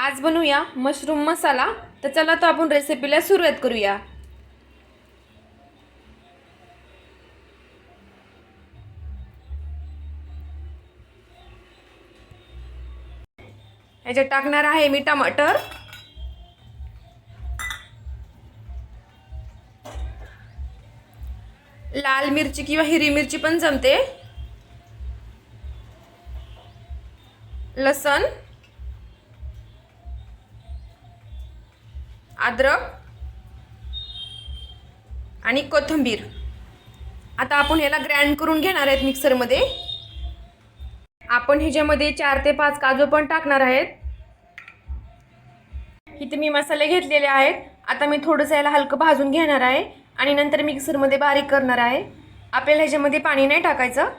आज बनवूया मशरूम मसाला। तर चला तर आपण रेसिपीला सुरुवात करूया। ह्याच्यात टाकणार आहे मी टमाटर, लाल मिरची किंवा हिरवी मिरची पण जमते, लसण, अद्रक आणि कोथिंबीर। आता आपण याला ग्राइंड करून घेणार आहेत मिक्सरमध्ये। आपण ह्याच्यामध्ये 4 ते 5 काजू पण टाकणार आहेत। इथे मी मसाले घेतलेले आहेत। आता मी थोडंसं याला हलकं भाजून घेणार आहे आणि नंतर मिक्सरमध्ये बारीक करणार आहे। आपल्याला ह्याच्यामध्ये पाणी नाही टाकायचं।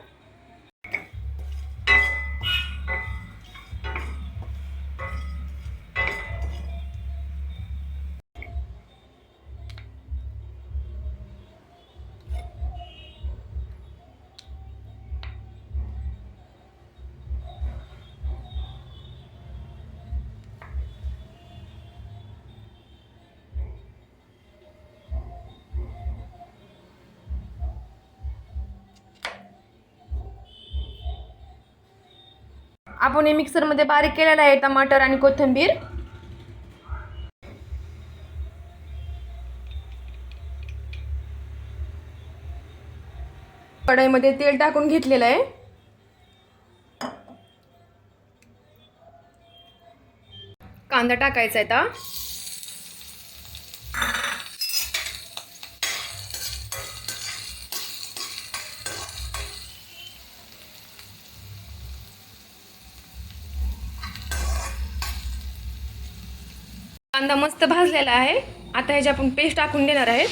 आपण हे मिक्सरमध्ये बारीक केलेलं आहे टमाटर आणि कोथिंबीर। कढईमध्ये तेल टाकून घेतलेलं आहे। कांदा टाकायचा आहे आता। कांदा मस्त भाजलेला आहे। आता ह्याची आपण पेस्ट टाकून देणार आहे।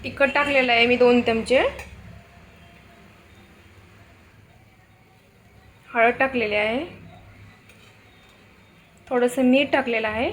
तिखट टाकलेलं आहे मी 2 चमचे, हळद टाकलेली आहे, थोडंसं मीठ टाकलेलं आहे।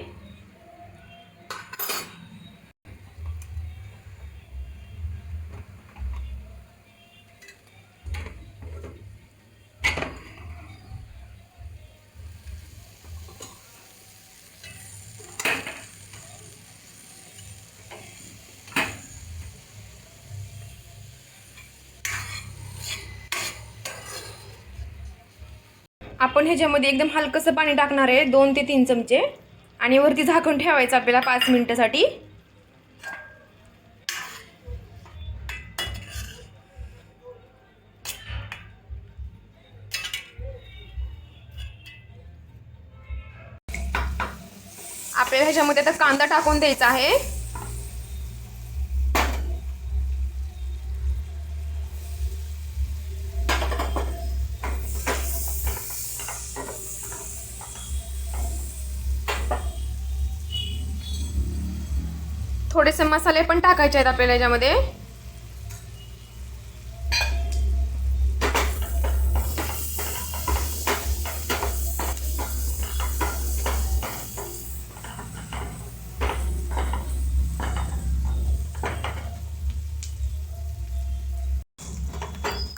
आपण ह्याच्यामध्ये एकदम हलकंसं पाणी टाकणार आहे 2 ते 3 चमचे आणि वरती झाकण ठेवायचं आपल्याला 5 मिनिटासाठी। आपल्याला ह्याच्यामध्ये आता कांदा टाकून द्यायचा आहे। थोडेसे मसाले पण टाकायचे आहेत आपल्याला याच्यामध्ये।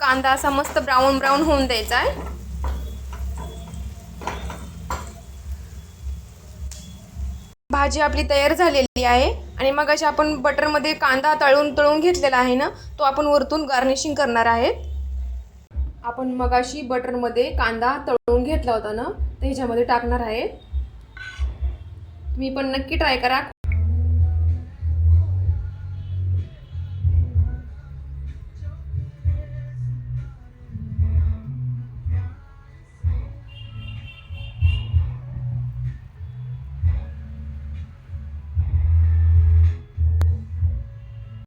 कांदा असा मस्त ब्राऊन ब्राऊन होऊन द्यायचा आहे। भाजी आपली तयार झालेली आहे आणि मग अशी आपण बटरमध्ये कांदा तळून घेतलेला आहे ना, तो आपण वरतून गार्निशिंग करणार आहेत। आपण मगाशी बटरमध्ये कांदा तळून घेतला होता ना, ते ह्याच्यामध्ये टाकणार आहे। तुम्ही पण नक्की ट्राय करा,